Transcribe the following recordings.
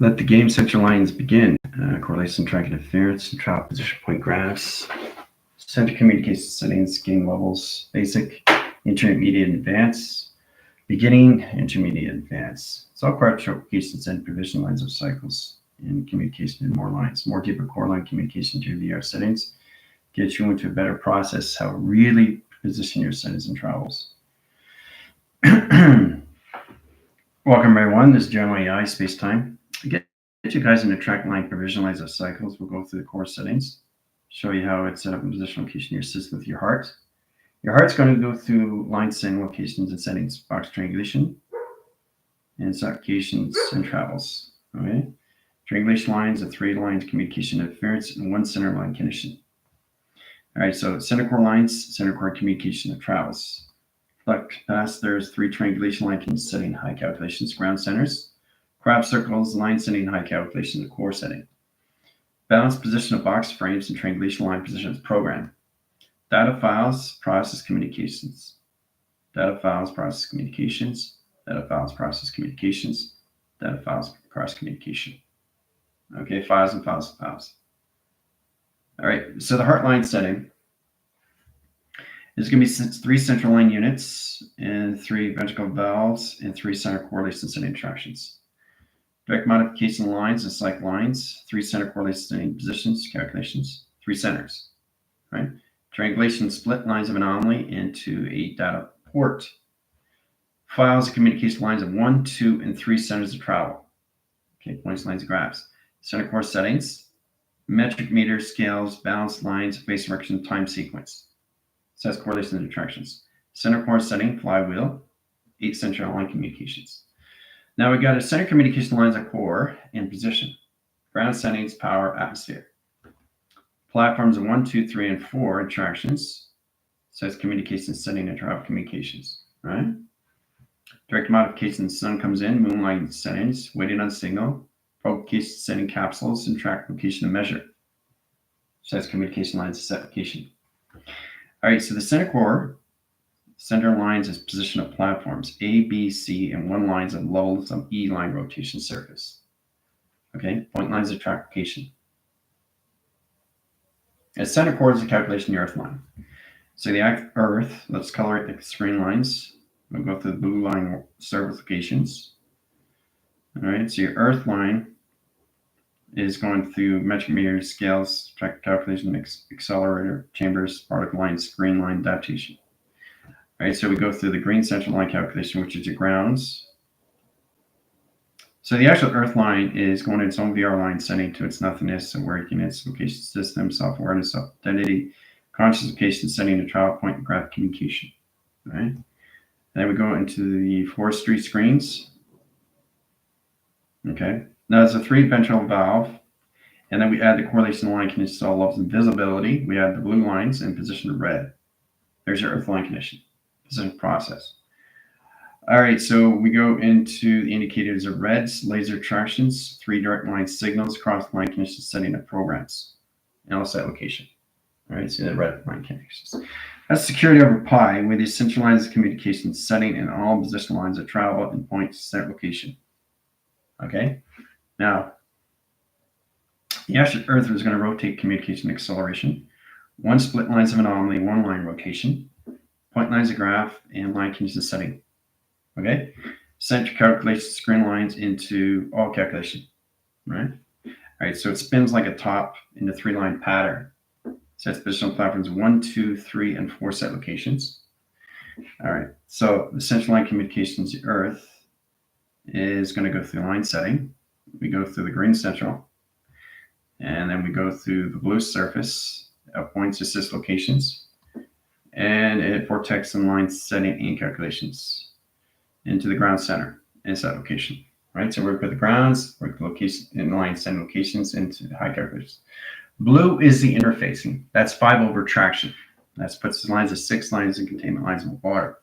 Let the game center lines begin. Correlation, track interference, and trial position point graphs. Center communication settings, game levels, basic, intermediate, and advanced. Beginning, intermediate, advanced. It's all required applications and provision lines of cycles in communication and more lines. More deeper core line communication to VR settings gets you into a better process how to really position your settings and travels. Welcome everyone, this is General AI Space Time. Get you guys into track line provision lines of cycles. We'll go through the core settings, show you how it's set up in position location in your system with your heart. Your heart's going to go through line setting locations and settings, box triangulation, and applications and travels. Okay, triangulation lines are 3 lines communication interference and 1 center line connection. All right, so center core lines, center core communication and travels. Past there's 3 triangulation lines setting high calculations, ground centers. Crop circles, line setting high calculations, core setting. Balance position of box frames and triangulation line positions program. Data files, process communications. Data files, process communications. Data files, process communications. Data files, cross communication. Okay, files and files and files. All right, so the heart line setting is going to be 3 central line units and 3 ventricle valves and 3 center correlation setting instructions. Direct modification lines and select lines, 3 center correlation setting positions, calculations, 3 centers. Right? Triangulation split lines of anomaly into a data port. Files and communication lines of 1, 2, and 3 centers of travel. Okay, points, lines, and graphs. Center core settings, metric meter, scales, balance lines, phase direction, time sequence. Says correlations and attractions. Center core setting, flywheel, 8 central line communications. Now we got a center communication lines of core and position. Ground settings, power, atmosphere. Platforms of 1, 2, 3, and 4 attractions. Says communication setting and travel communications. Right? Direct modification, sun comes in, moonlight settings, waiting on signal, provocation setting capsules, and track location and measure. Says communication lines, set location. All right, so the center core, center lines is position of platforms A, B, C, and 1 lines of levels of E line rotation surface. Okay, point lines of track location. And center core is the calculation of the earth line. So the earth, let's color it the screen lines. We'll go through the blue line surface locations. All right, so your earth line is going through metric meter, scales, track calculation, accelerator, chambers, particle lines, screen line, adaptation. All right, so we go through the green central line calculation, which is your grounds. So the actual earth line is going to its own VR line setting to its nothingness, awakening its location system, self-awareness, self-identity, conscious location setting to trial point and graph communication. All right. Then we go into the forestry screens. Okay. Now there's a 3 ventral valve, and then we add the correlation line conditions to all levels of visibility. We add the blue lines and position of red. There's your earth line condition. Position process. All right, so we go into the indicators of reds, laser attractions, 3 direct line signals, cross line conditions, setting of programs, and also set location. All right, so the red line conditions. That's security over pi, with the central lines of communication setting and all position lines of travel and point set location. Okay, now the actual Earth is going to rotate communication acceleration, 1 split lines of anomaly, 1 line rotation, point lines of graph, and line condition setting. Okay, center calculation screen lines into all calculation. Right. All right, so it spins like a top in the 3 line pattern. Sets positional platforms 1, 2, 3, and 4 set locations. All right, so the central line communications, the Earth, is going to go through line setting. We go through the green central, and then we go through the blue surface at points assist locations, and it vortex and line setting and calculations into the ground center and set location. Right, so we work with the grounds, work the location and line setting locations into the high calculations. Blue is the interfacing. That's 5 over traction. That puts the lines of 6 lines and containment lines in water.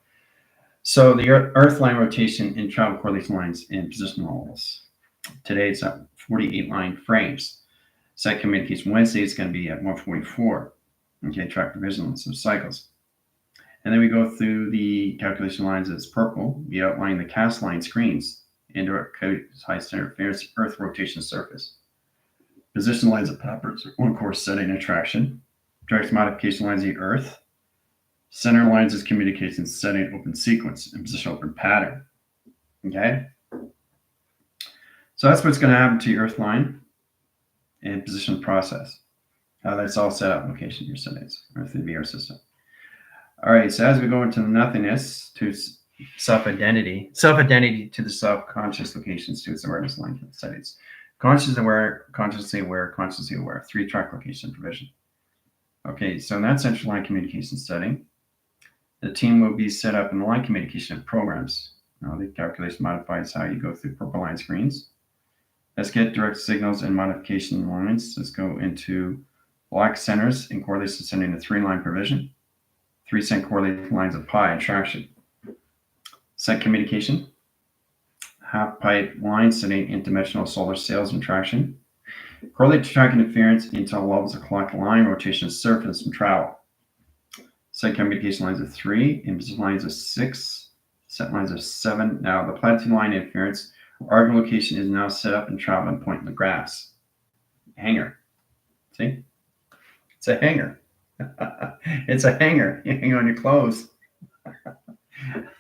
So the earth line rotation and travel correlation lines and position levels. Today it's at 48 line frames. Set communication Wednesday is going to be at 144. Okay, track provision of cycles. And then we go through the calculation lines as purple. We outline the cast line screens indirect high center interference, earth rotation surface. Position lines of peppers, one course setting and traction. Direct modification lines of the earth. Center lines is communication setting open sequence and position open pattern. Okay? So that's what's going to happen to your earth line and position process. How that's all set up location your settings, earth and VR system. All right, so as we go into the nothingness to self-identity to the self-conscious locations to its awareness line settings. Consciously aware, consciously aware, consciously aware, 3-track location provision. Okay, so in that central line communication setting, the team will be set up in the line communication programs. Now, the calculation modifies how you go through purple line screens. Let's get direct signals and modification lines. Let's go into black centers and correlation setting to 3-line provision. 3 cent correlated lines of pi and traction. Set communication. Half pipe line setting interdimensional solar sails and traction. Correlate to track interference into levels of clock line, rotation, surface, and travel. Set communication lines of 3, imposition lines of 6, set lines of 7. Now the platitude line interference, origin location is now set up and travel and point in the graphs. Hanger. See? It's a hanger. It's a hanger. You hang on your clothes.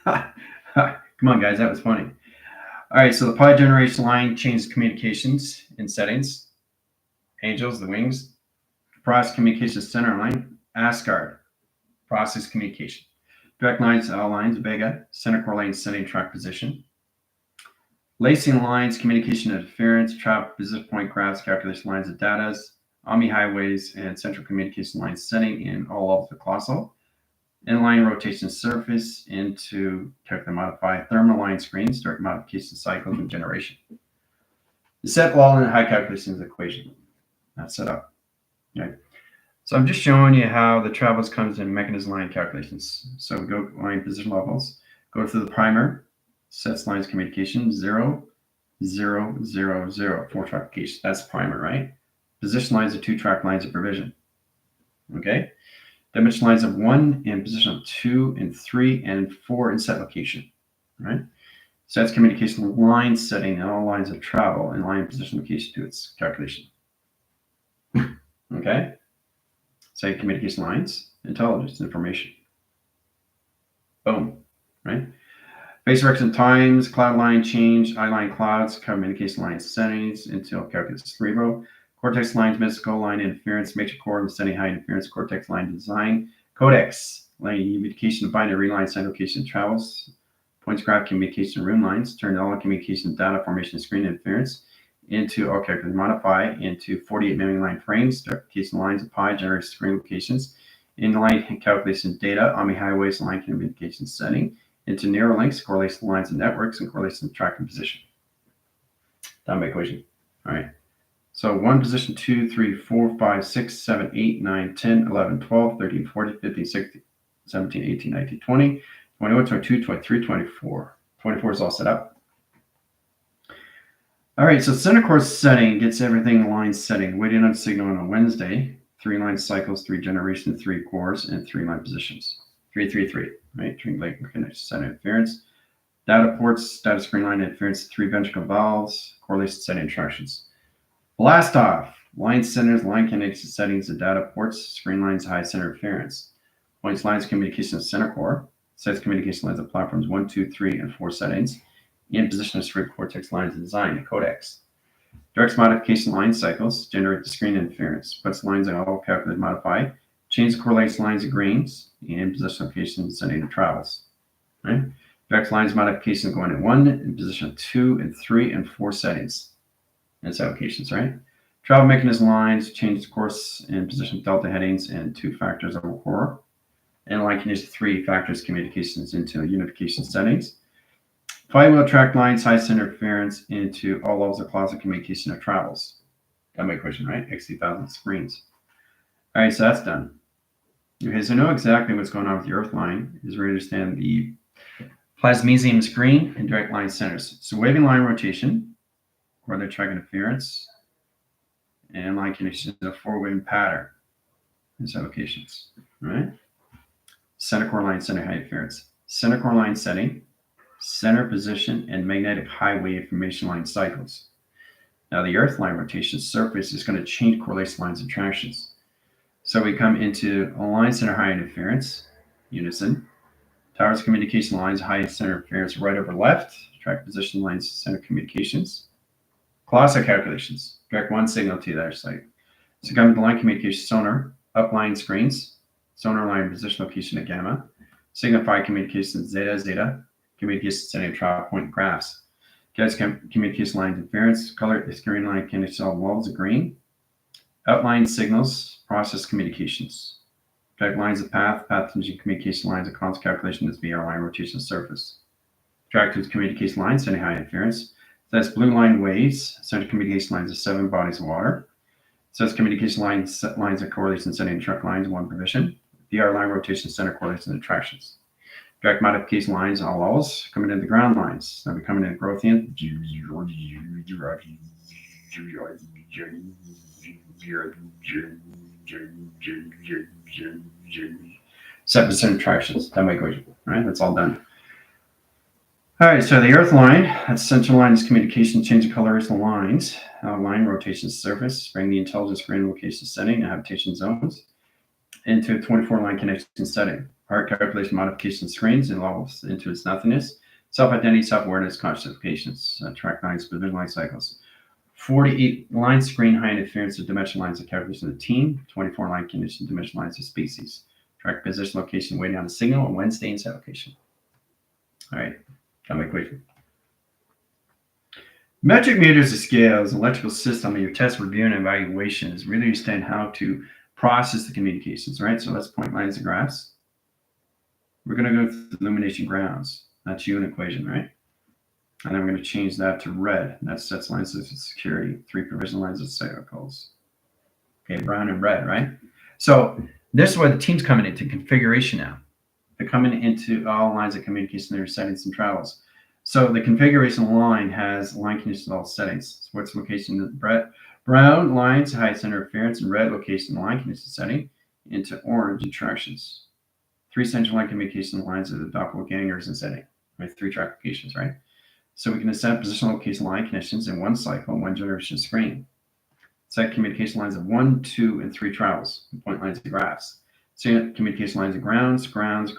Come on, guys. That was funny. All right. So the pi generation line changes communications in settings. Angels, the wings. Process communication center line. Asgard. Process communication. Direct lines, all lines. Vega. Center core lane setting track position. Lacing lines, communication interference. Travel position point graphs, calculation lines of data. Omni highways and central communication line setting in all levels of colossal. Inline rotation surface into calculate modify thermal line screens, direct modification cycles and generation. The set wall and high calculations equation. That's set up. Okay. So I'm just showing you how the travels comes in mechanism line calculations. So we go line position levels, go through the primer, sets lines communication 0, 0, 0, 0, 4-track location. That's primer, right? Position lines of 2-track lines of provision. Okay. Dimension lines of 1 in position of 2 and 3 and 4 in set location. Right. Sets communication line setting and all lines of travel and line position location to its calculation. Okay. Set communication lines, intelligence, information. Boom. Right. Base direction times, cloud line change, I-line clouds, communication line settings until calculus cerebral. Cortex lines, mystical line interference, matrix core and setting high interference, cortex line design, codex, line unification, binary line, side location travels, points graph communication rune lines, turn all communication data formation screen interference into all characters modify into 48 million line frames, communication lines of pi, generate screen locations, in line calculation data, Omni highways, line communication setting, into narrow links, correlation lines and networks, and correlation tracking position. Done by equation. All right. So 1 position, 2, 3, 4, 5, 6, 7, 8, 9, 10, 11, 12, 13, 14, 15, 16, 17, 18, 19, 20, 21, 22, 23, 24. 24 is all set up. All right, so center core setting gets everything line setting. Waiting on signal on a Wednesday. 3 line cycles, 3 generation, 3 cores, and 3 line positions. 3, 3, 3, right? 3 link connection set interference. Data ports, data screen line interference, 3 ventricle valves, correlation setting instructions. Blast off, line centers, line connection settings, and data ports, screen lines, high center interference. Points lines, communication center core, sets communication lines of platforms 1, 2, 3, and 4 settings. In position of cerebral cortex lines and design, the codex. Directs modification line cycles, generate the screen interference, puts lines on all calculated modify, change the correlation lines of greens, and position location setting of travels. Right? Directs lines modification going at 1, in position of 2, and 3, and 4 settings. That's allocations, right? Travel mechanism lines, change course and position delta headings and 2 factors over core. And line condition 3 factors communications into unification settings. Flywheel track lines, high center interference into all levels of closet communication of travels. Got my equation, right? X2000 screens. All right, so that's done. Okay, so know exactly what's going on with the earth line is we understand the plasmesium screen and direct line centers. So waving line rotation, where they're track interference, and line conditions of 4-wave pattern in set locations, right? Center core line, center high interference. Center core line setting, center position, and magnetic highway information line cycles. Now the Earth line rotation surface is going to change correlation lines and attractions. So we come into line center high interference, unison. Towers communication lines, high center interference, right over left. Track position lines, center communications. Colossal calculations. Direct one signal to the other site. So come to line communication sonar, upline screens, sonar line position location at gamma, signify communication zeta, communication setting trial point graphs. Guys, communication line interference, color the screen line connection cell walls of green. Outline signals, process communications. Track lines of path changing communication lines, a constant calculation is VR line rotation surface. Track to communication lines, sending high interference. That's blue line waves, center communication lines of 7 bodies of water. Says communication lines of correlation setting track lines, 1 provision. VR line rotation center correlation and attractions. Direct modification lines, all levels, coming into the ground lines. Now we're coming in Grothian. Separate attractions. That my equation. Right? That's all done. All right, so the Earth line, that's central line is communication, change of colors, the lines, line rotation surface, bring the intelligence for location setting and habitation zones into a 24-line connection setting. Heart calculation modification screens and levels into its nothingness, self-identity, self-awareness, conscious track lines, provision line cycles. 48 line screen high interference of dimension lines of calculation of the team, 24 line condition dimension lines of species. Track position, location, waiting on a signal, and Wednesday in set location. All right. Equation. Metric meters of scale is an electrical system in your test review and evaluation is really understand how to process the communications, right? So let's point lines and graphs. We're going to go through the illumination grounds. That's U equation, right? And then we're going to change that to red. That sets lines of security, 3 provision lines of cycles. Okay, brown and red, right? So this is where the team's coming into configuration now. They're coming into all lines of communication, their settings and travels. So the configuration line has line conditions all settings. So what's location? Brown lines, high center interference, and red location line condition setting into orange attractions. 3 central line communication lines of the doppelgangers and setting, right? 3 track locations, right? So we can set position location line conditions in 1 cycle, 1 generation screen. Set communication lines of 1, 2, and 3 travels, and point lines and graphs. So communication lines of grounds, powers,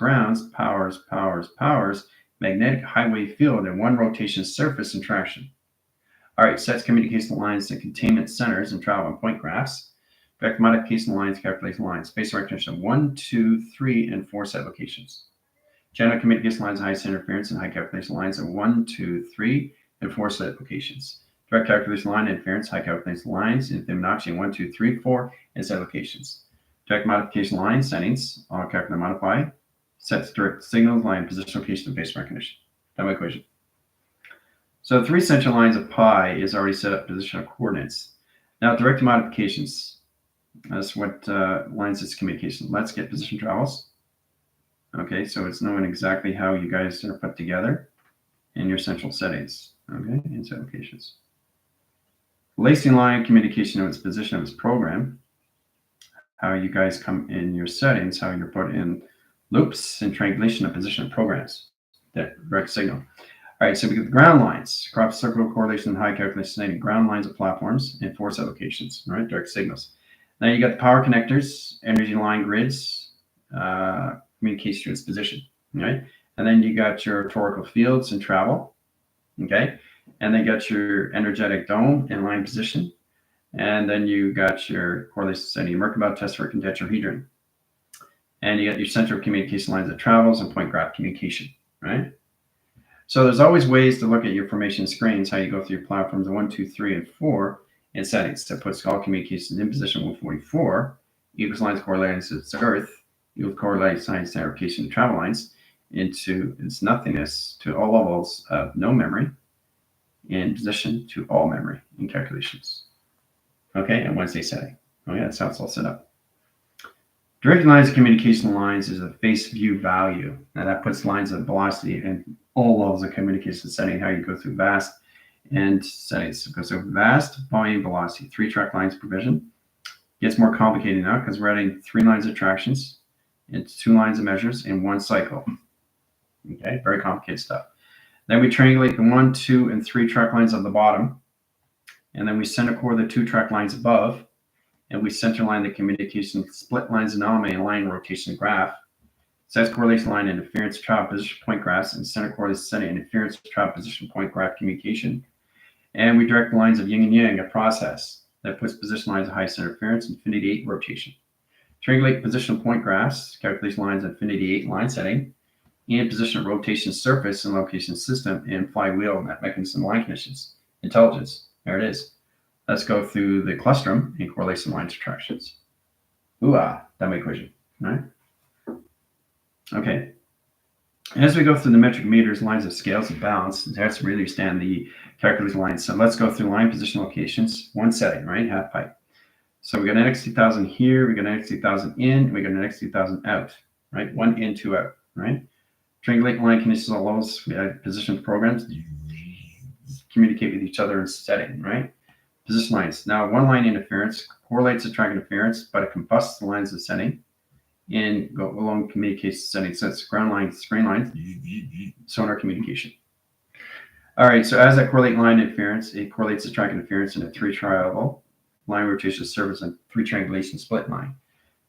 magnetic highway field, and 1 rotation surface and traction. All right, sets communication lines and containment centers and travel and point graphs. Direct modification lines, calculation lines, space recognition of 1, 2, 3, and 4 set locations. General communication lines, high center interference, and high calculation lines of 1, 2, 3, and 4 set locations. Direct calculation line interference, high calculation lines, and Fibonacci 1, 2, 3, 4, and set locations. Direct modification line settings, all calculate modify, sets direct signals, line position, location, and base recognition. That's my equation. So 3 central lines of pi is already set up positional coordinates. Now direct modifications, that's what lines its communication. Let's get position travels. Okay, so it's knowing exactly how you guys are put together in your central settings. Okay, and set locations. Lacing line communication of its position of its program. How you guys come in your settings, how you're put in loops and triangulation of position of programs. That direct signal. All right, so we get the ground lines, crop circle correlation, high calculation setting, ground lines of platforms, and 4 set locations, all right, direct signals. Now you got the power connectors, energy line grids, communication to its position, right? And then you got your torical fields and travel, okay? And then you got your energetic dome and line position. And then you got your correlation setting, Merkabah, tesseract, and tetrahedron. And you got your central communication lines that travels and point graph communication, right? So there's always ways to look at your formation screens, how you go through your platforms 1, 2, 3, and 4 in settings to put all communications in position 144, equals lines correlating to its Earth, equals correlating science navigation and travel lines into its nothingness to all levels of no memory in position to all memory in calculations. Okay, and Wednesday setting. Okay, that's how it's all set up. Direct lines of communication lines is a face view value. Now that puts lines of velocity in all levels of communication setting, how you go through vast and settings. So vast, volume, velocity, 3 track lines provision. Gets more complicated now because we're adding 3 lines of tractions and 2 lines of measures in 1 cycle. Okay, very complicated stuff. Then we triangulate the 1, 2, and 3 track lines on the bottom. And then we center core the 2 track lines above. And we center line the communication split lines anomaly and line rotation graph. Sets correlation line interference travel position point graphs and center core the setting interference travel position point graph communication. And we direct the lines of yin and yang, a process that puts position lines of highest interference, infinity 8 rotation. Triangulate position point graphs, calculation lines, infinity 8 line setting, and position rotation surface and location system, and flywheel mechanism line conditions. Intelligence. There it is. Let's go through the clustrum and correlation line subtractions. Dumb equation. All right. Okay. As we go through the metric meters, lines of scales and balance, that's to really understand the calculation lines. So let's go through line position locations, one setting, right? Half pipe. So we got an X2000 here, we got an X2000 in, we got an X2000 out, right? 1 in, 2 out, right? Triangulate line conditions, all those position programs communicate with each other in setting, right? Position lines. Now, one line interference correlates the track interference, but it combusts the lines of setting and go along communication setting. So it's ground lines, screen lines, sonar communication. All right, so as I correlate line interference, it correlates the track interference in a 3 triangle line rotation surface and 3 triangulation split line.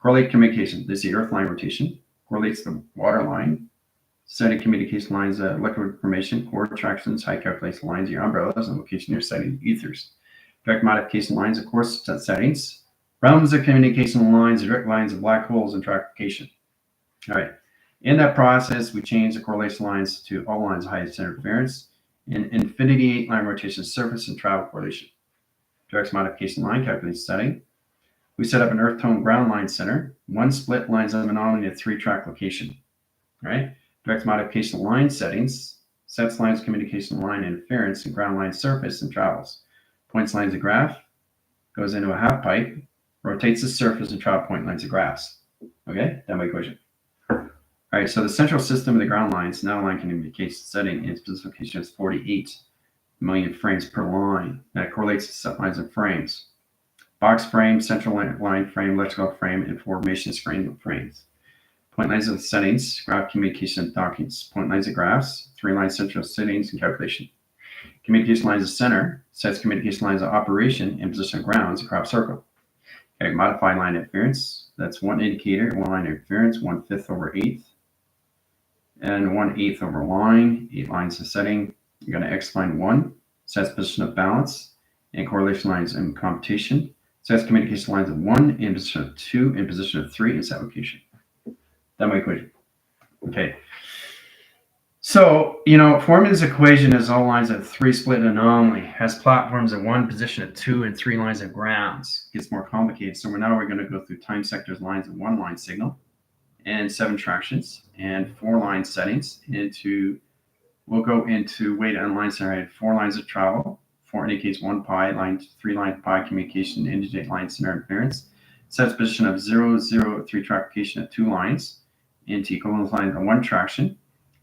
Correlate communication. This is the earth line rotation. Correlates the water line. Setting communication lines, liquid formation, core attractions, high calculation lines, your umbrellas, and location your setting ethers. Direct modification lines, of course, settings. Realms of communication lines, direct lines of black holes and trackification. All right. In that process, we change the correlation lines to all lines of highest interference in infinity 8 line rotation surface and travel correlation. Direct modification line, calculation setting. We set up an earth tone ground line center, 1 split lines of anomaly at 3 track location. All right. Direct modification line settings, sets lines communication line interference and ground line surface and travels. Points lines of graph, goes into a half pipe, rotates the surface and travel point lines of graphs. Okay, done by equation. All right, so the central system of the ground lines, now line communication setting, its specification is 48 million frames per line. That correlates to set lines of frames. Box frame, central line frame, electrical frame, and formation screen frames. Point lines of settings, graph communication and documents. Point lines of graphs, 3 line central settings and calculation. Communication lines of center, sets communication lines of operation and position of grounds, a crop circle. Okay, modify line interference, that's 1 indicator, 1 line interference, 1/5 over 8th, and 1/8 over line, 8 lines of setting. You're going to X line 1, sets position of balance, and correlation lines in computation, sets communication lines of 1 in position of 2 in position of 3 in set location. Done by equation. Okay. So, forming this equation as all lines of 3 split anomaly, has platforms at 1 position of 2 and 3 lines of grounds. It gets more complicated. So we're going to go through time sectors lines of 1 line signal and 7 tractions and 4 line settings we'll go into weight and line center 4 lines of travel. 4 indicates 1 pi, line 3 line pi communication, indicate line center interference. Sets position of 0, 0, 3 trackification of 2 lines into equivalent line of 1 traction.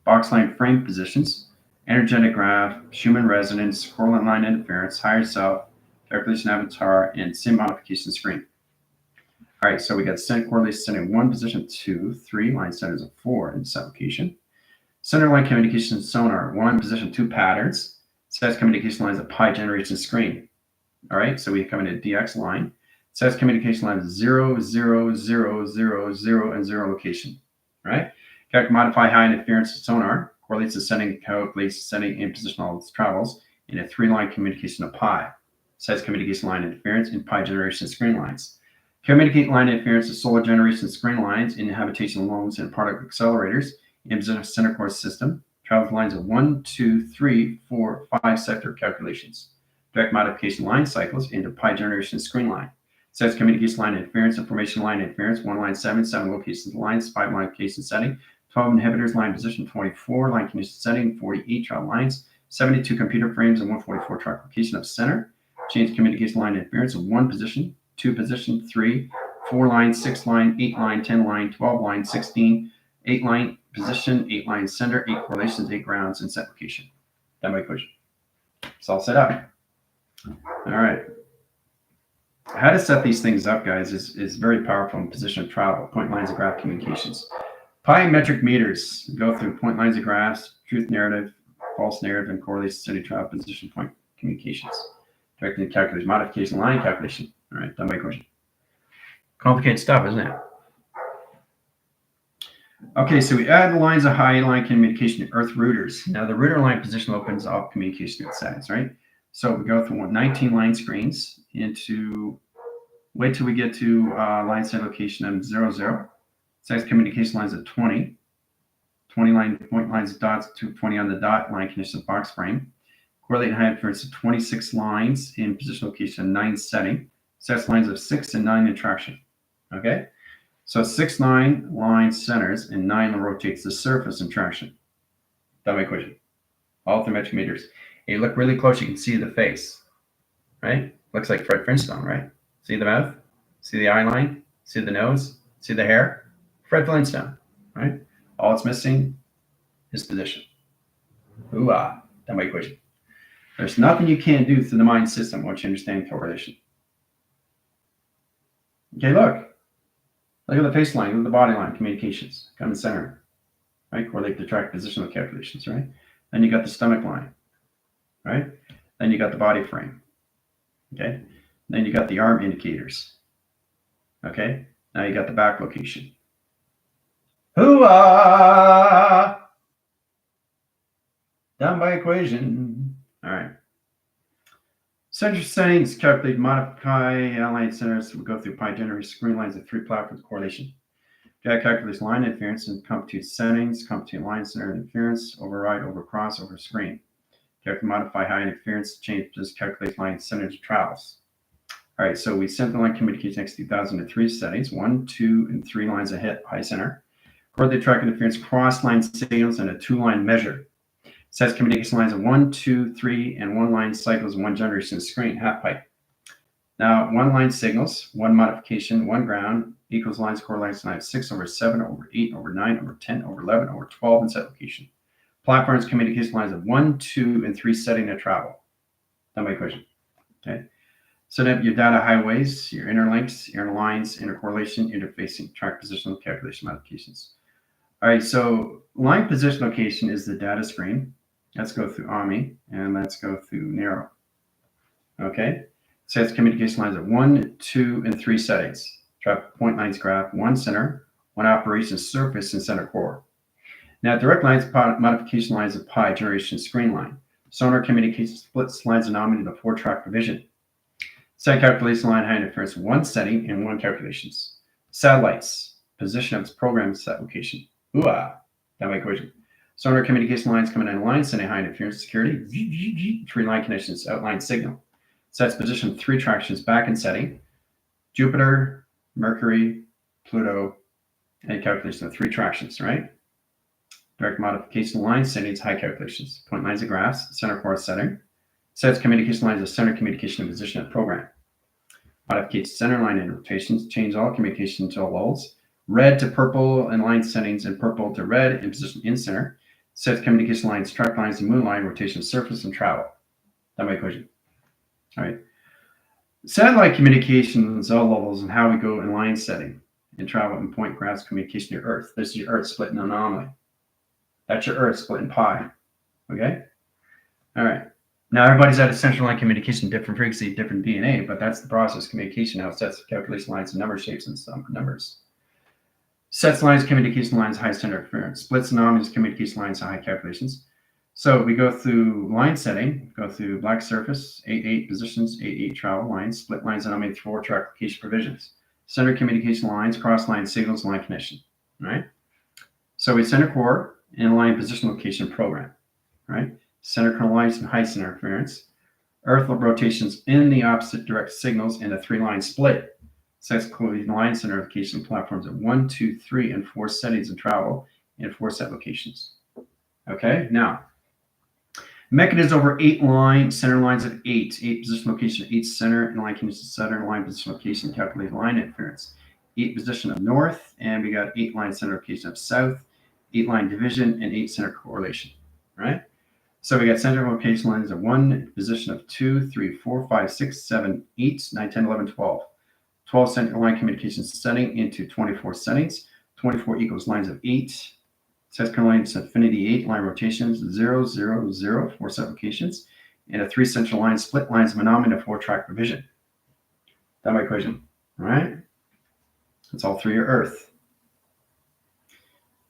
Box line frame positions, energetic graph, Schumann resonance, correlate line interference, higher self, calculation avatar, and sim modification screen. All right, so we got center correlation setting 1 position, 2, 3 line centers of 4 in this application. Center line communication sonar 1 position, 2 patterns, sets communication lines of pi generation screen. All right, so we come into DX line, sets communication lines 0, 0, 0, 0, 0, and 0 location. All right. Modify high interference sonar, correlates the setting, calculates the setting and position all its travels in a 3-line communication of pi. Sets communication line interference in pi generation screen lines. Communicate line interference to solar generation screen lines in habitation loans and particle accelerators in center core system. Travels lines of 1, 2, 3, 4, 5 sector calculations. Direct modification line cycles into pi generation screen line. Sets communication line interference, information line interference, 1 line 7, 7 locations lines, 5 line location setting. 12 inhibitors, line position 24, line condition setting, 48 travel lines, 72 computer frames, and 144 track location of center. Change communication line interference of 1 position, 2 position, 3, 4 line, 6 line, 8 line, 10 line, 12 line, 16, 8 line position, 8 line center, 8 correlations, 8 grounds, and set location. Done by equation. It's all set up. All right. How to set these things up, guys, is very powerful in position of travel, point lines of graph communications. Pi metric meters go through point lines of graphs, truth narrative, false narrative, and correlation study trial position point communications. Directing the calculation, modification, line calculation. All right, done by equation. Complicated stuff, isn't it? Okay, so we add the lines of high line communication to earth routers. Now the router line position opens up communication at settings, right? So we go through 19 line screens into, wait till we get to line set location of 00. Sets communication lines at 20. 20 line point lines dots to 20 on the dot line condition box frame. Correlate high interference to 26 lines in position location 9 setting. Sets lines of 6 and 9 in traction. Okay? So 6, 9 line centers and 9 rotates the surface in traction. That my equation. All through metric meters. And you look really close, you can see the face. Right? Looks like Fred Flintstone, right? See the mouth? See the eye line? See the nose? See the hair? Fred Flintstone, right? All it's missing is position. Ooh-ah, that my equation. There's nothing you can't do through the mind system once you understand correlation. Okay, look. Look at the face line, look at the body line, communications. Come in center, right? Correlate the track positional calculations, right? Then you got the stomach line, right? Then you got the body frame, okay? Then you got the arm indicators, okay? Now you got the back location. Hoo-ah! Done by equation. All right. Center settings, calculate, modify, line centers. We'll go through pi generate screen lines of 3 platforms correlation. Jack calculates line interference and compute settings, compute line center interference, override, overcross, over screen. Calculate, modify high interference, change, just calculate line centers travels. All right, so we sent the line communication X 2003 settings, 1, 2, and 3 lines ahead, high center. Correlate track interference, cross line signals, and a 2-line measure. Sets communication lines of 1, 2, 3, and 1 line cycles, 1 generation screen, half pipe. Now, 1 line signals, 1 modification, 1 ground, equals lines correlates line 6 over 7 over 8 over 9 over 10 over 11 over 12 in set location. Platforms communication lines of 1, 2, and 3 setting to travel. Done by equation. Okay. Set up your data highways, your interlinks, interlines, intercorrelation, interfacing, track positional calculation modifications. All right, so line position location is the data screen. Let's go through AMI and let's go through narrow. Okay, sets communication lines of 1, 2, and 3 settings. Track point lines graph, 1 center, 1 operation surface, and center core. Now, direct lines modification lines of pi generation screen line. Sonar communication splits lines anomaly to 4-track provision. Set calculation line high interference, 1 setting and 1 calculations. Satellites, position of its program set location. Ooh-ah, that my equation. Sonar communication lines coming in line, sending high interference security. 3 line connections, outline signal. Sets position 3 tractions back in setting. Jupiter, Mercury, Pluto, and calculation of 3 tractions, right? Direct modification lines, settings, high calculations. Point lines of graphs, center core setting. Sets communication lines of center communication and position of program. Modification center line and rotations, change all communication to lulls. Red to purple and line settings, and purple to red and position in center. Sets communication lines, track lines, and moon line, rotation, surface, and travel. That's my equation. All right. Satellite communications, all levels, and how we go in line setting and travel and point graphs communication to Earth. This is your Earth split in anomaly. That's your Earth split in pi. Okay? All right. Now everybody's at a central line communication, different frequency, different DNA, but that's the process communication, how it sets calculation lines and number shapes and some numbers. Sets lines, communication lines, high center interference. Splits anomalies, communication lines, high calculations. So we go through line setting, go through black surface, 8-8 positions, 8-8 travel lines, split lines, anomaly, 4-track location provisions. Center communication lines, cross line signals, line connection, right? So we center core and line position location program, right? Center kernel lines and high center interference. Earth rotations in the opposite direct signals in a 3-line split. Sets line center location platforms at 1, 2, 3, and 4 settings in travel and 4 set locations. Okay, now mechanism over 8 line, center lines at 8 position location, 8 center and line condition center, line position location, calculate line interference. 8 position of north, and we got 8 line center location of south, 8 line division, and 8 center correlation, right? So we got center location lines of 1, position of 2, 3, 4, 5, 6, 7, 8, 9, 10, 11, 12. 12 center line communication setting into 24 settings. 24 equals lines of 8, Sets correlates affinity 8 line rotations, 0, 0, 0, 4 set locations, and a 3 central line split lines monomy to 4 track provision. That my equation. All right. That's all 3 are Earth.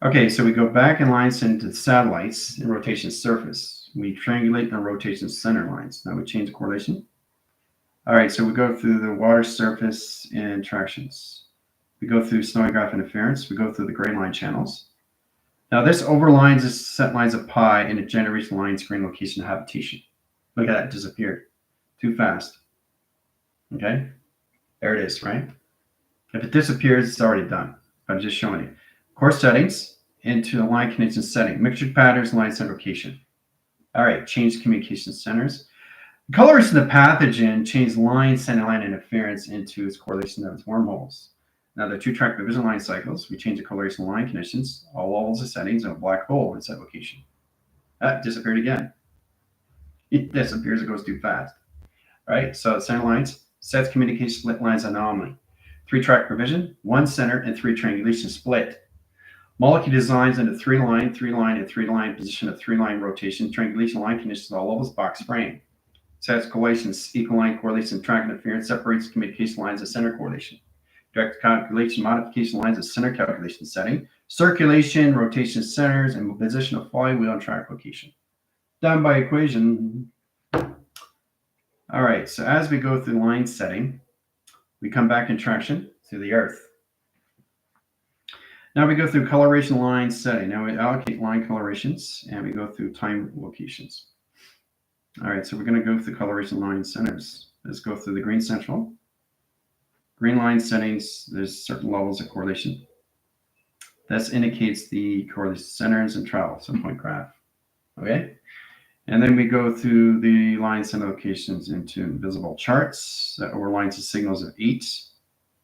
Okay, so we go back in lines into the satellites and rotation surface. We triangulate the rotation center lines. Now we change the correlation. All right, so we go through the water surface and tractions. We go through snowy graph interference. We go through the gray line channels. Now this overlines the set lines of pi and it generates line screen location habitation. Look at that, it disappeared. Too fast. Okay, there it is, right? If it disappears, it's already done. I'm just showing you. Course settings into the line connection setting. Mixture patterns, line center location. All right, change communication centers. Colors in the pathogen change line center line interference into its correlation of its wormholes. Now the 2 track division line cycles, we change the coloration line conditions, all levels of settings, and a black hole in set location. That disappeared again. It disappears, it goes too fast. All right, so center lines, sets communication split lines anomaly. 3 track provision, 1 center, and 3 triangulation split. Molecule designs into 3 line, and 3 line position of 3 line rotation, triangulation line conditions, all levels box frame. Sets correlations, equal line correlation, track interference, separates communication lines of center correlation. Direct calculation, modification lines of center calculation setting, circulation, rotation centers, and position of flywheel and track location. Done by equation. All right, so as we go through line setting, we come back in traction to the Earth. Now we go through coloration line setting. Now we allocate line colorations and we go through time locations. All right, so we're going to go through coloration line centers. Let's go through the green central. Green line settings, there's certain levels of correlation. This indicates the correlation centers and travel, so point graph. Okay? And then we go through the line center locations into invisible charts that overlines the signals of 8.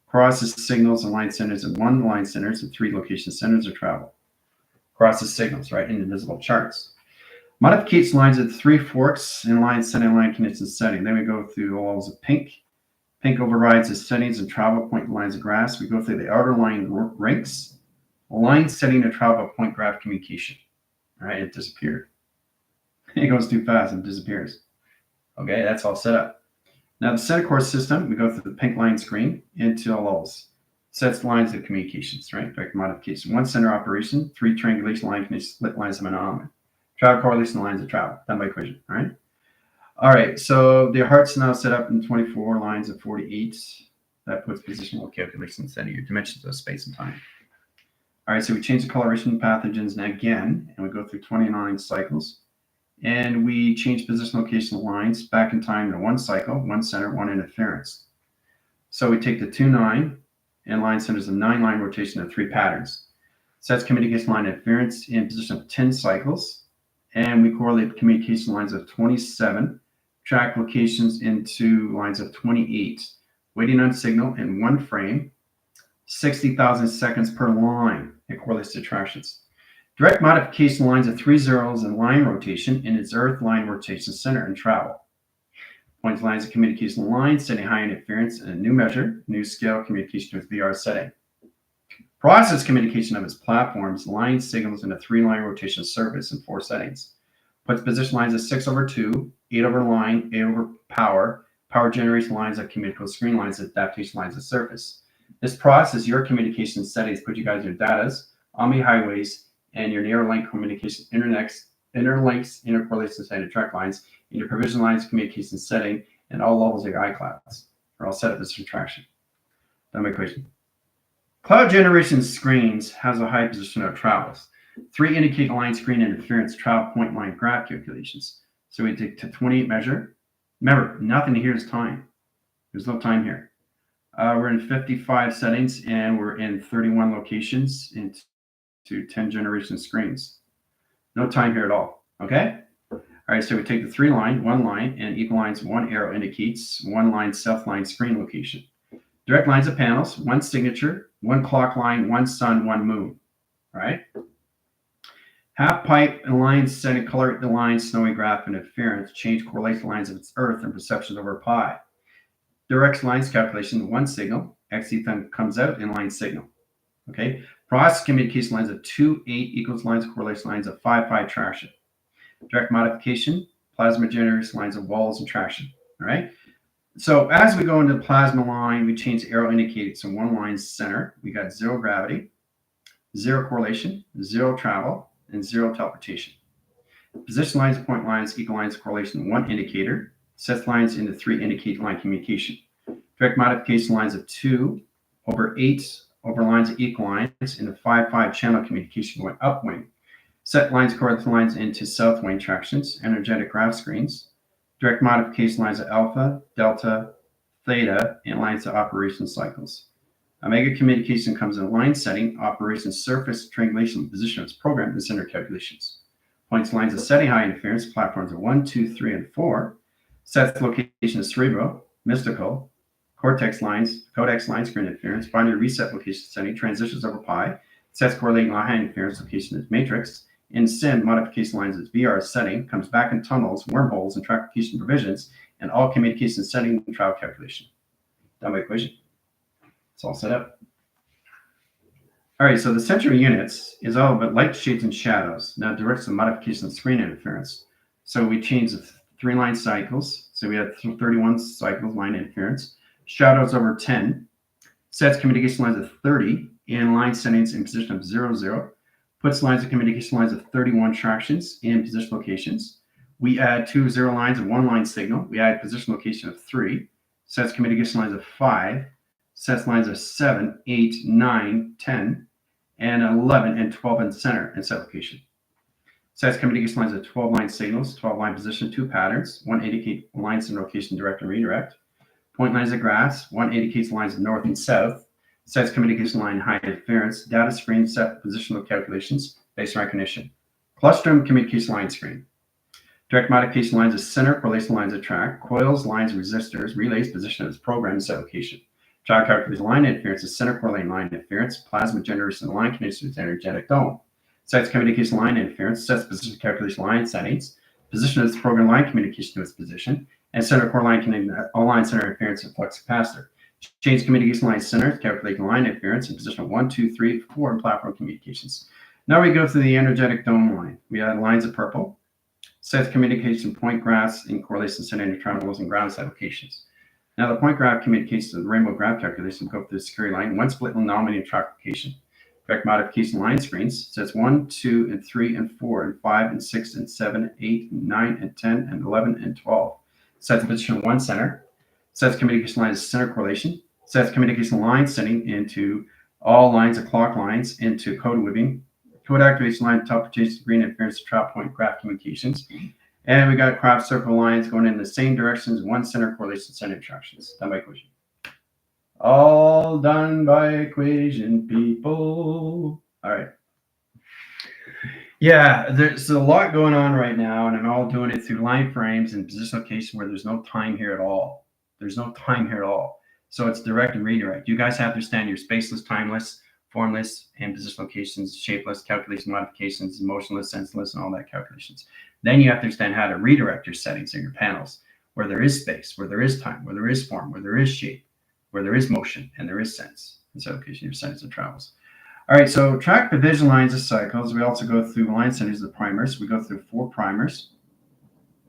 Crosses signals and line centers of 1 line centers and 3 location centers of travel. Crosses signals, right, in invisible charts. Modificates lines of 3 forks in line center line condition setting. Then we go through all levels of pink. Pink overrides the settings and travel point lines of graphs. We go through the outer line ranks. Line setting to travel point graph communication. All right, it disappeared. It goes too fast and disappears. Okay, that's all set up. Now the center course system, we go through the pink line screen into all levels. Sets lines of communications, right? Direct modification. 1 center operation, 3 triangulation line conditions, split lines of monomy. Travel correlation lines of travel, done by equation, all right? All right, so the heart's now set up in 24 lines of 48. That puts positional calculations into your dimensions of space and time. All right, so we change the coloration pathogens again, and we go through 29 cycles. And we change position location lines back in time to 1 cycle, 1 center, 1 interference. So we take the 2, 9, and line centers of 9 line rotation of 3 patterns. Sets communication line interference in position of 10 cycles. And we correlate communication lines of 27, track locations into lines of 28, waiting on signal in 1 frame, 60,000 seconds per line. It correlates to tractions. Direct modification lines of 3 zeros and line rotation in its Earth line rotation center and travel. Points lines of communication lines setting high interference and a new measure, new scale communication with VR setting. Process communication of its platforms, line signals in a 3 line rotation surface in 4 settings. Puts position lines of 6 over 2, 8 over line, 8 over power, power generation lines of communicable screen lines, adaptation lines of surface. This process, your communication settings, put you guys in your datas, Omni highways, and your narrow link communication interlinks, intercorrelations, and track lines in your provision lines communication setting and all levels of your iClouds are all set up as subtraction. Done by equation. Cloud generation screens has a high position of travels. 3 indicate line screen interference, travel point line graph calculations. So we take to 28 measure. Remember, nothing here is time. There's no time here. We're in 55 settings and we're in 31 locations into 10 generation screens. No time here at all. Okay? All right, so we take the 3 line, 1 line, and equal lines, 1 arrow indicates 1 line self-line screen location. Direct lines of panels, 1 signature, 1 clock line, 1 sun, 1 moon. All right? Half pipe and line setting color the line, snowy graph interference, change correlation lines of its Earth and perceptions over pi. Direct lines calculation, 1 signal, XE comes out in line signal. Okay? Process communication lines of 2, 8 equals lines of correlation lines of 5, 5 traction. Direct modification, plasma generators, lines of walls and traction. All right. So as we go into the plasma line, we change the arrow indicated. So one line center, we got 0 gravity, 0 correlation, 0 travel, and 0 teleportation. Position lines, point lines, equal lines of correlation, 1 indicator. Sets lines into 3 indicate line communication. Direct modification lines of 2 over 8 over lines of equal lines into 5, 5 channel communication going upwind. Set lines, correlation lines into south wing tractions, energetic graph screens. Direct modification lines of alpha, delta, theta, and lines of operation cycles. Omega communication comes in line setting, operation surface, triangulation, position of its program, and center calculations. Points lines of setting high interference, platforms of 1, 2, 3, and 4. Sets location of cerebral, mystical, cortex lines, codex line screen interference, binary reset location setting, transitions over pi, sets correlating high interference location as matrix. In SIM, modification lines as VR setting, comes back in tunnels, wormholes, and track location provisions, and all communication setting and travel calculation. Done by equation. It's all set up. All right, so the center of units is all about light, shades, and shadows. Now directs the modification of screen interference. So we change the 3 line cycles. So we have 31 cycles, line interference. Shadows over 10. Sets communication lines of 30 in line settings in position of 0, 0. Puts lines of communication lines of 31 tractions in position locations. We add 2 0 lines and 1 line signal. We add position location of 3. Sets communication lines of 5. Sets lines of 7, 8, 9, 10, and 11 and 12 in center and set location. Sets communication lines of 12 line signals, 12 line position, 2 patterns. 1 indicate lines and location, direct and redirect. Point lines of graphs. 1 indicates lines of north and south. Sets communication line high interference. Data screen set positional calculations, base recognition. Clustrum communication line screen. Direct modification lines of center, correlation lines of track. Coils, lines, resistors, relays, position of its program, set location. Child calculates line interference is center correlating line interference, plasma generators and line conditions, energetic dome. Sets communication line interference, sets position calculation line settings, position of its program line communication to its position, and center core line connecting all line center interference and flux capacitor. Change communication line center, calculating line interference in position of 1, 2, 3, 4 in platform communications. Now we go through the energetic dome line. We add lines of purple, sets communication point graphs in correlation setting neutrinos and ground set locations. Now the point graph communicates to the rainbow graph calculation, go through the security line, 1 split denominator track location. Direct modification line screens sets 1, 2, and 3, and 4, and 5, and 6, and 7, 8, and 9, and 10, and 11, and 12. Sets position 1 center. Sets communication lines center correlation. Sets communication line setting into all lines of clock lines into code weaving. Code activation line, teleportation, green interference, trap point graph communications. And we got craft circle lines going in the same directions, 1 center correlation, center attractions. Done by equation. All done by equation, people. All right. Yeah, there's a lot going on right now, and I'm all doing it through line frames and position location where there's no time here at all. There's no time here at all. So it's direct and redirect. You guys have to understand your spaceless, timeless, formless, and position locations, shapeless, calculation modifications, motionless, senseless, and all that calculations. Then you have to understand how to redirect your settings in your panels where there is space, where there is time, where there is form, where there is shape, where there is motion, and there is sense. And so location, your settings and travels. All right, so track division lines of cycles. We also go through line settings of the primers. We go through 4 primers.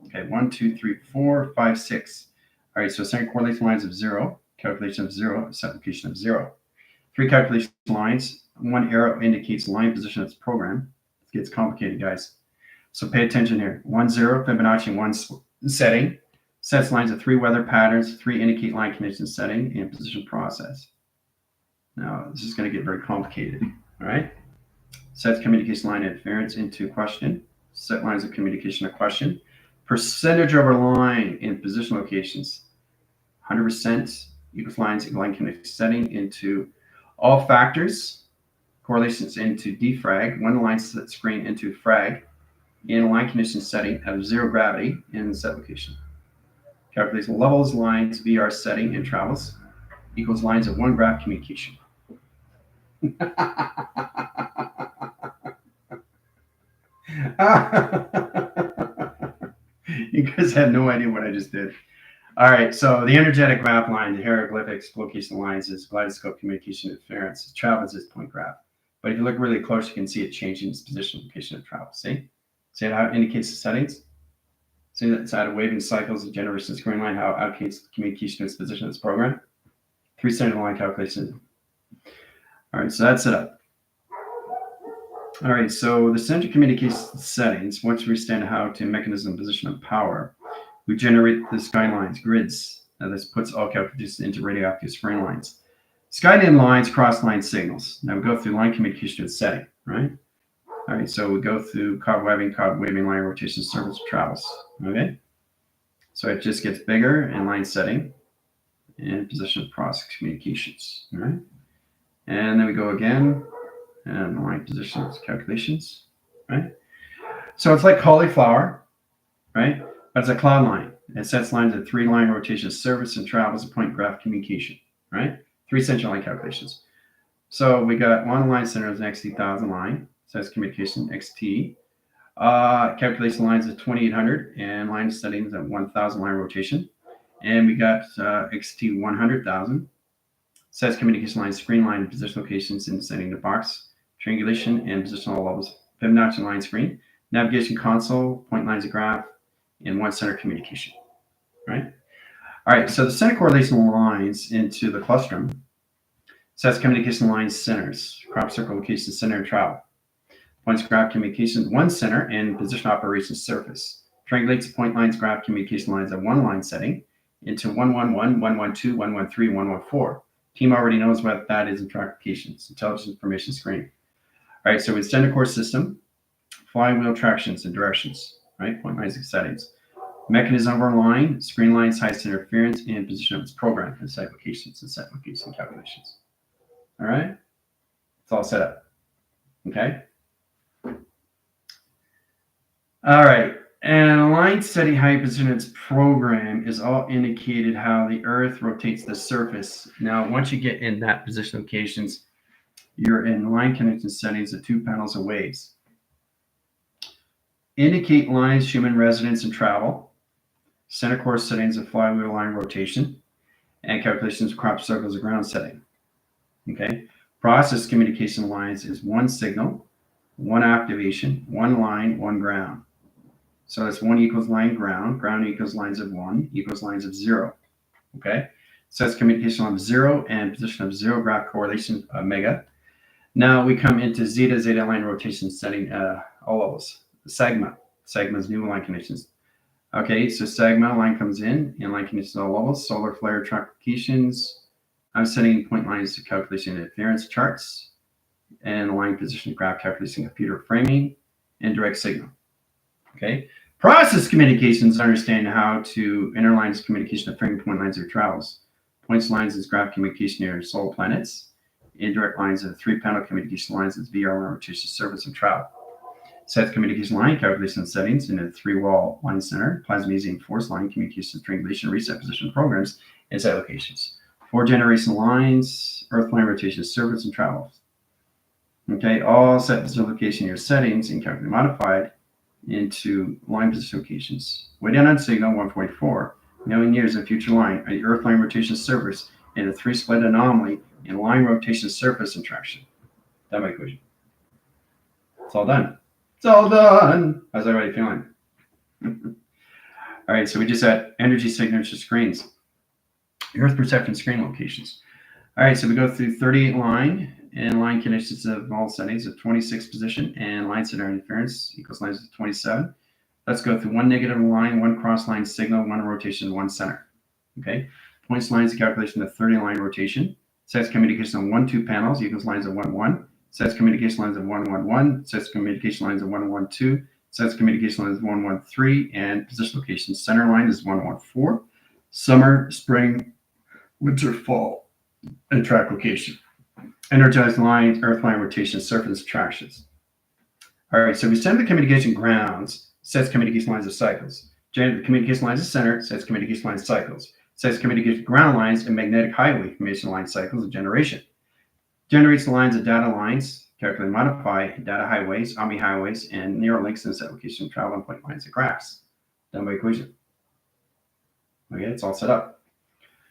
Okay, 1, 2, 3, 4, 5, 6. All right, so center correlation lines of 0, calculation of 0, set location of 0. 3 calculation lines. 1 arrow indicates line position of its program. It gets complicated, guys. So pay attention here. 1, 0, Fibonacci 1 setting. Sets lines of 3 weather patterns. 3 indicate line condition setting and position process. Now, this is going to get very complicated. All right. Sets communication line interference into question. Set lines of communication to question. Percentage over line in position locations. 100% equals lines in line condition setting into all factors. Correlations into defrag. 1 line set screen into frag. In line condition setting of 0 gravity in set location. Calculates levels, lines, VR setting, and travels equals lines of 1 graph communication. You guys had no idea what I just did. All right, so the energetic graph line, the hieroglyphics, location lines is kaleidoscope communication interference. Travels is point graph. But if you look really close, you can see it changing its position, location of travel. See how it indicates the settings? See that side of waving cycles, the generation screen line, how it allocates the communication of its position of its program. 3 center line calculation. All right, so that's it up. All right, so the center communication settings, once we understand how to mechanism, position, and power, we generate the skylines, grids. Now this puts all calculations into radioactive screen lines. Skyline lines, cross line signals. Now we go through line communication to its setting, right? All right, so we go through cobwebbing, line rotation, surface travels, okay? So it just gets bigger in line setting and position of process communications, all right? And then we go again, and line positions, calculations, right? So it's like cauliflower, right? But it's a cloud line. It sets lines at 3 line rotation, service and travels, a point graph communication, right? 3 central line calculations. So we got 1 line center is an XT1000 line, says communication XT. Calculation lines at 2800 and line settings at 1000 line rotation. And we got XT 100,000. Says communication line, screen line, position locations in setting the box, triangulation and positional levels, Fibonacci line screen, navigation console, point lines of graph, and 1 center communication, right? All right, so the center correlation lines into the clustrum says communication lines centers, crop circle location, center and travel. Points graph communication, 1 center and position operations surface. Triangulates point lines, graph communication lines at 1 line setting into 111, 112, 113, 114. Team already knows what that is in track applications, intelligence information screen. All right, so it's center core system, flywheel tractions and directions, right? Point lines and settings. Mechanism of our line, screen lines, highest interference, and position of its program and set locations and set location calculations. All right, it's all set up. Okay. All right, and a line setting how you position its program is all indicated how the Earth rotates the surface. Now, once you get in that position locations, you're in line connection settings of 2 panels of waves. Indicate lines, human residence and travel. Center core settings of flywheel line rotation. And calculations of crop circles of ground setting. Okay. Process communication lines is 1 signal, 1 activation, 1 line, 1 ground. So that's 1 equals line ground, ground equals lines of 1, equals lines of 0. Okay. So that's communication line of 0 and position of 0 graph correlation omega. Now we come into zeta line rotation setting all levels. Sigma's new line conditions. Okay, so sigma line comes in and line conditions all levels. Solar flare track applications. I'm setting point lines to calculation interference charts and line position graph calculation computer framing and direct signal. Okay, process communications understand how to interlines communication of framing point lines or travels. Points lines is graph communication near solar planets. Indirect lines are 3 panel communication lines as VR line rotation surface and travel. Sets communication line calculation settings in a 3-wall line center, plasmasium force line communication triangulation reset position programs and set locations. 4 generation lines, earth line rotation surface and travel. Okay, all set position location in your settings and calculate modified into line position locations. Way down on signal 144, million years in future line, the earth line rotation surface in a 3 split anomaly in line rotation surface interaction. That my equation. It's all done. It's all done. How's everybody feeling? All right, so we just had energy signature screens, Earth perception screen locations. All right, so we go through 38 line and line conditions of all settings of 26 position and line center interference equals lines of 27. Let's go through 1 negative line, 1 cross line signal, 1 rotation, 1 center. Okay, points lines calculation of 30 line rotation. Sets communication on 1, 2 panels equals lines of 1, 1. Sets communication lines of 1, 1, 1. Sets communication lines of 1, 1, 2. Sets communication lines of 1, 1, 3. And position location center line is 1, 1, 4. Summer, spring, winter, fall, and track location. Energized lines, earth line rotation, surface attractions. All right, so we send the communication grounds, sets communication lines of cycles. The communication lines of center, sets communication lines cycles. Sets communication ground lines and magnetic highway information line cycles of generation. Generates the lines of data lines, calculate, modify data highways, OMI highways, and neural links in set location of travel and point lines and graphs. Done by equation. Okay, it's all set up.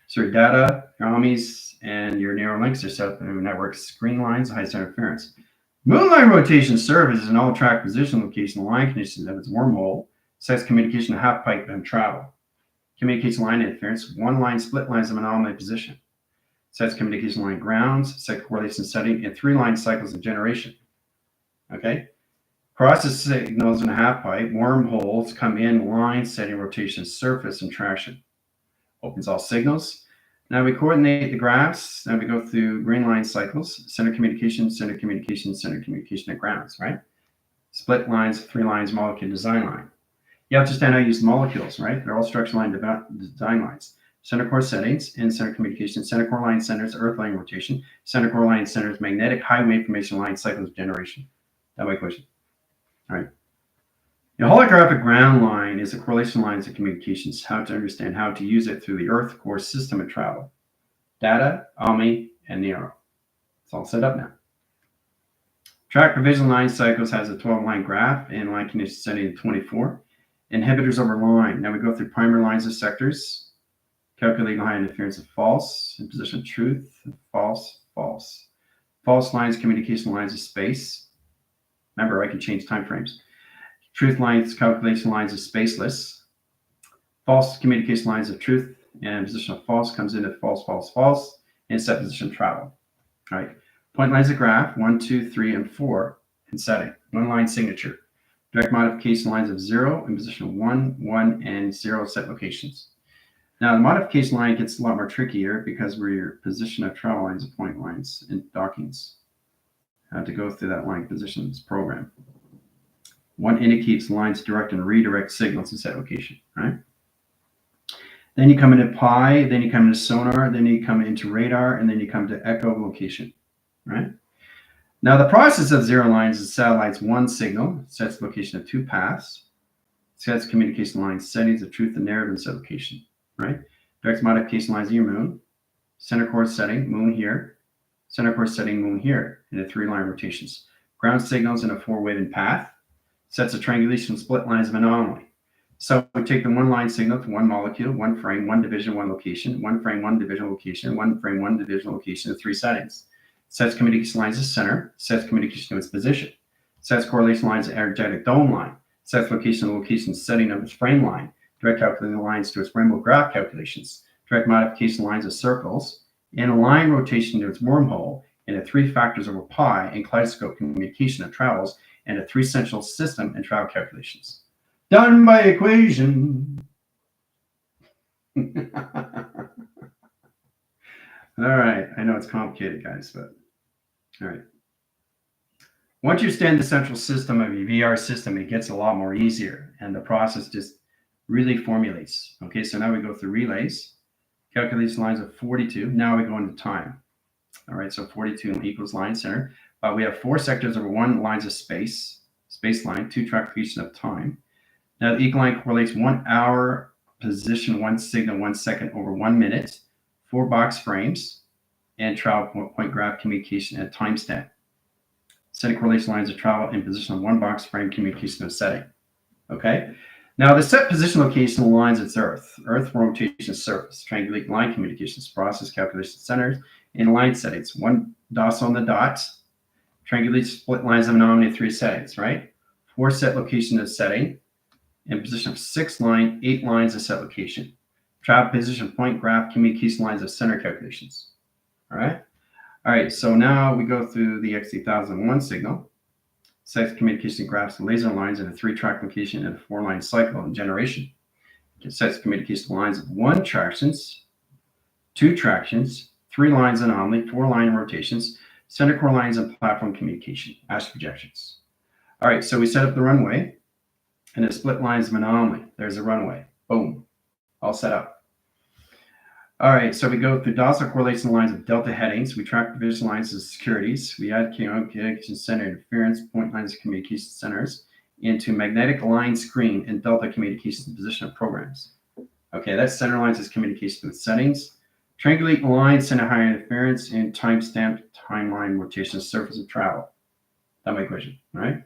So your data, your OMIs, and your neural links are set up in network screen lines, high center interference. Moonline rotation service is an all-track position location line conditions of its wormhole, sets communication to half pipe and travel. Communication line interference, one line split lines of anomaly position. Sets communication line grounds, set correlation setting, and 3 line cycles of generation. Okay? Crosses signals in a half pipe, wormholes come in line setting rotation surface and traction. Opens all signals. Now we coordinate the graphs. Now we go through green line cycles, center communication, center communication, center communication at grounds, right? Split lines, 3 lines, molecule design line. You have to understand how to use molecules, right? They're all structure line design lines. Center core settings in center communication, center core line centers, earth line rotation, center core line centers, magnetic highway information line cycles generation. That my question. All right. The holographic ground line is a correlation lines of communications, how to understand how to use it through the Earth core system of travel. Data, ALMI, and NERO. It's all set up now. Track provision line cycles has a 12-line graph and line condition setting to 24. Inhibitors over line. Now we go through primary lines of sectors. Calculate line interference of false, in position of truth, false, false. False lines, communication lines of space. Remember, I can change time frames. Truth lines, calculation lines of spaceless. False communication lines of truth and position of false comes into false, false, false, and set position travel. All right. Point lines of graph 1, 2, 3, and 4 in setting. 1 line signature. Direct modification lines of 0 in position 1, 1, and 0 set locations. Now the modification line gets a lot more trickier because we're your position of travel lines and point lines and dockings. I have to go through that line positions program. 1 indicates lines direct and redirect signals in set location, right? Then you come into pi, then you come into sonar, then you come into radar, and then you come to echo location, right? Now the process of 0 lines is satellites 1 signal, sets location of 2 paths, sets communication lines settings of truth and narrative and set location, right? Direct modification lines of your moon, center core setting, moon here, center core setting, moon here, in a 3-line rotations. Ground signals in a 4-wave path, sets of triangulation split lines of anomaly. So we take the 1 line signal to 1 molecule, 1 frame, 1 division, 1 location, 1 frame, 1 division location, 1 frame, 1 division location of 3 settings. Sets communication lines of center, sets communication to its position, sets correlation lines of energetic dome line, sets location setting of its frame line, direct calculating lines to its rainbow graph calculations, direct modification lines of circles, and a line rotation to its wormhole, and a 3 factors over pi and kaleidoscope communication of travels, and a 3 central system and travel calculations. Done by equation. All right, I know it's complicated, guys, but all right. Once you understand the central system of your VR system, it gets a lot more easier, and the process just really formulates. Okay, so now we go through relays, calculation lines of 42. Now we go into time. All right, so 42 equals line center. We have 4 sectors over 1 lines of space line, 2 track region of time. Now the equal line correlates 1 hour, position, 1 signal, 1 second over 1 minute, 4 box frames, and travel point graph communication at timestamp. Setting correlation lines of travel in position of 1 box frame communication of setting. Okay. Now the set position location aligns its Earth rotation surface, triangulate line communications, process calculation centers, and line settings. 1 DOS on the dot, triangulate split lines of anomaly of 3 settings, right? 4 set location of setting, in position of 6 line, 8 lines of set location. Travel position point graph communication lines of center calculations. All right. All right. So now we go through the X8001 signal. Sets communication graphs and laser lines in a 3-track location and a 4-line cycle and generation. It sets communication lines of 1 tractions, 2 tractions, 3 lines anomaly, 4 line rotations, center core lines and platform communication, astral projections. All right. So we set up the runway. And the split lines of anomaly. There's a runway. Boom. All set up. All right, so we go through docile correlation lines of delta headings. We track division lines of securities. We add communication center interference, point lines of communication centers into magnetic line screen and delta communication position of programs. Okay, that's center lines as communication with settings. Triangulate line center high interference and timestamp timeline rotation surface of travel. That's my equation, all right?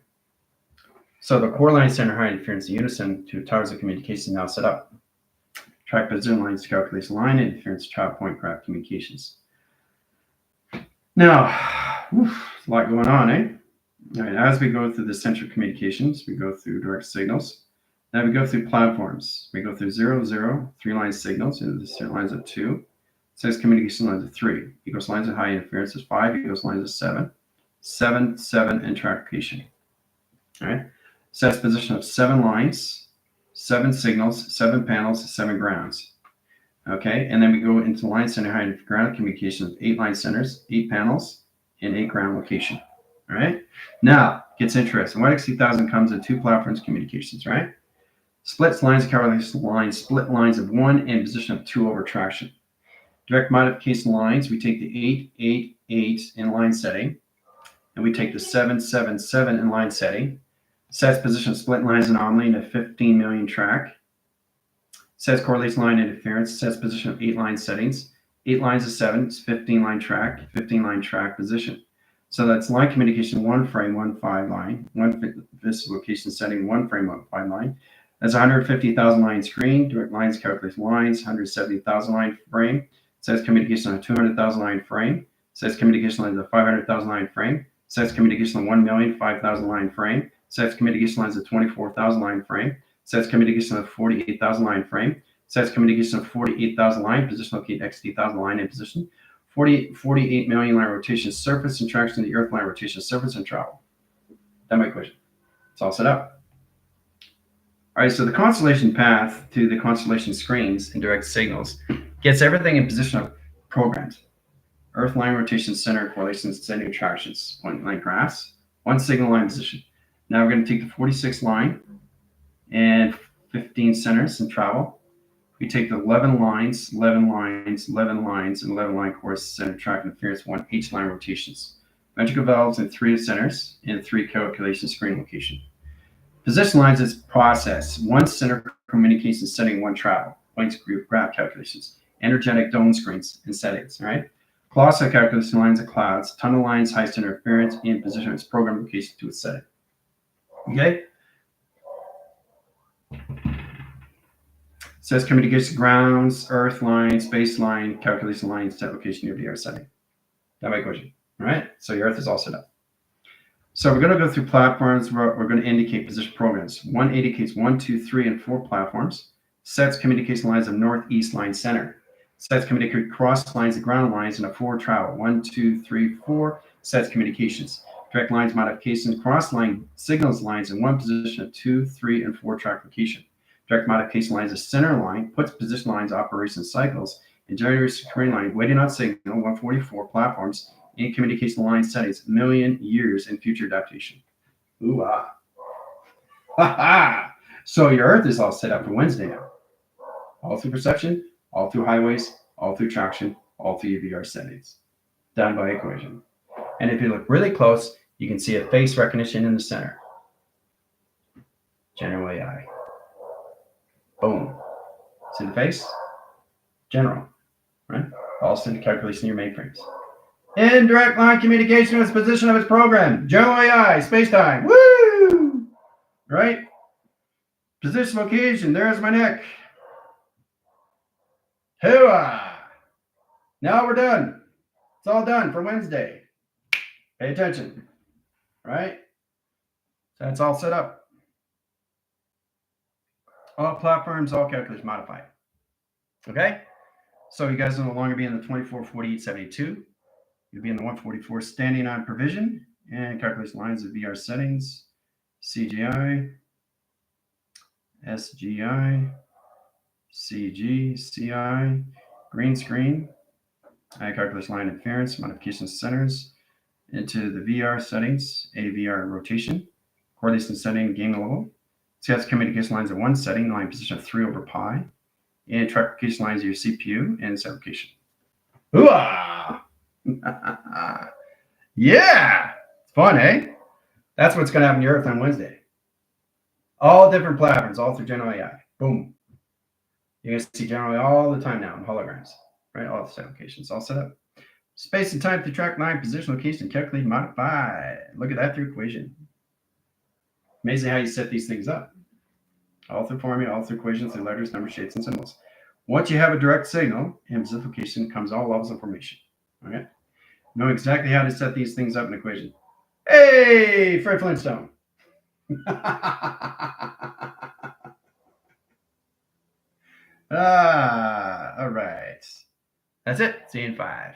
So the core line center high interference in unison to towers of communication now set up. Track position lines to calculation line interference travel point graph communications. Now, a lot going on, eh? All right, as we go through the central communications, we go through direct signals. Now we go through platforms. We go through 0, 0, 3-line signals, and the lines of 2. Says communication lines of 3. Equals lines of high interference is 5. Equals lines of 7. 7, 7, and tracking. All right. Sets position of 7 lines, 7 signals, 7 panels, 7 grounds. Okay, and then we go into line center high ground communication of 8 line centers, 8 panels, and 8 ground location. All right. Now gets interesting. YX3000 comes in 2 platforms communications. Right. Splits lines, correlation lines, split lines of 1, and position of 2 over traction. Direct modification lines, we take the 8, 8, 8 in line setting, and we take the 7, 7, 7 in line setting. Sets position of split lines anomaly in a 15 million track. Sets correlation line interference. Sets position of 8 line settings. 8 lines of 7, it's 15 line track, 15 line track position. So that's line communication 1 frame, 1 5 line, 1 this location setting 1 frame, 1 5 line. That's 150,000 line screen. Direct lines calculation lines, 170,000 line frame. Says communication on a 200,000 line frame. Says communication lines of 500,000 line frame. Says communication on 1,005,000 line frame. Says communication lines of 24,000 line frame. Says communication of 48,000 line frame. Says communication of 48,000 line position locate XT,000 line in position. 48 million line rotation surface and traction to the earth line rotation surface and travel. That's my equation. It's all set up. All right, so the constellation path to the constellation screens and direct signals gets everything in position of programs. Earth line rotation center correlation sending attractions, 1 line graphs, 1 signal line position. Now we're going to take the 46 line and 15 centers and travel. We take the 11 lines, 11 lines, 11 lines, and 11 line course center track interference, 1 H line rotations. Ventricle valves and 3 centers and 3 calculation screen location. Position lines is process. 1 center communication setting, 1 travel. Points group graph calculations. Energetic dome screens and settings. All right. Colossal calculation lines of clouds. Tunnel lines, high center interference, and position its program location to its setting. Okay. Says communication grounds, earth line, space line, calculation line, set location your VR setting. That's my equation. All right. So your earth is all set up. So we're going to go through platforms where we're going to indicate position programs. 1 indicates 1, 2, 3, and 4 platforms. Sets communication lines of northeast line center. Sets communicate cross lines and ground lines in a 4 travel. 1, 2, 3, 4 sets communications. Direct lines modifications, cross line signals lines in 1 position of 2, 3, and 4 track location. Direct modification lines a center line, puts position lines operation cycles, and generator screen line waiting on signal 144 platforms and communication line settings, million years in future adaptation. Ooh ah. Ha ha! So your earth is all set up for Wednesday now. All through perception, all through highways, all through traction, all through your VR settings. Done by equation. And if you look really close, you can see a face recognition in the center. General AI. Boom. See the face? General. Right? All send to calculation in your mainframes. In direct line communication with its position of its program. General AI, space-time. Woo! Right? Position location. There's my neck. Hooah! Now we're done. It's all done for Wednesday. Pay attention. Right? So that's all set up. All platforms, all calculations modified. Okay? So you guys will no longer be in the 24, 48, 72. You'll be in the 144 standing on provision and calculation lines of VR settings, CGI, SGI, CG, CI, green screen, calculation line interference, modification centers into the VR settings, AVR rotation, correlation setting, gain level. CS communication lines of 1 setting, line position of 3 over pi, and track location lines of your CPU and set location. Hooah! Yeah! It's fun, eh? That's what's going to happen to your Earth on Wednesday. All different platforms, all through General AI. Boom. You're going to see General AI all the time now in holograms, right? All the set locations, all set up. Space and time to track line, position, location, calculate, modify. Look at that through equation. Amazing how you set these things up. All through formula, all through equations, through letters, numbers, shapes, and symbols. Once you have a direct signal and simplification comes all levels of information. Okay? Know exactly how to set these things up in equation. Hey, Fred Flintstone. All right. That's it. See you in 5.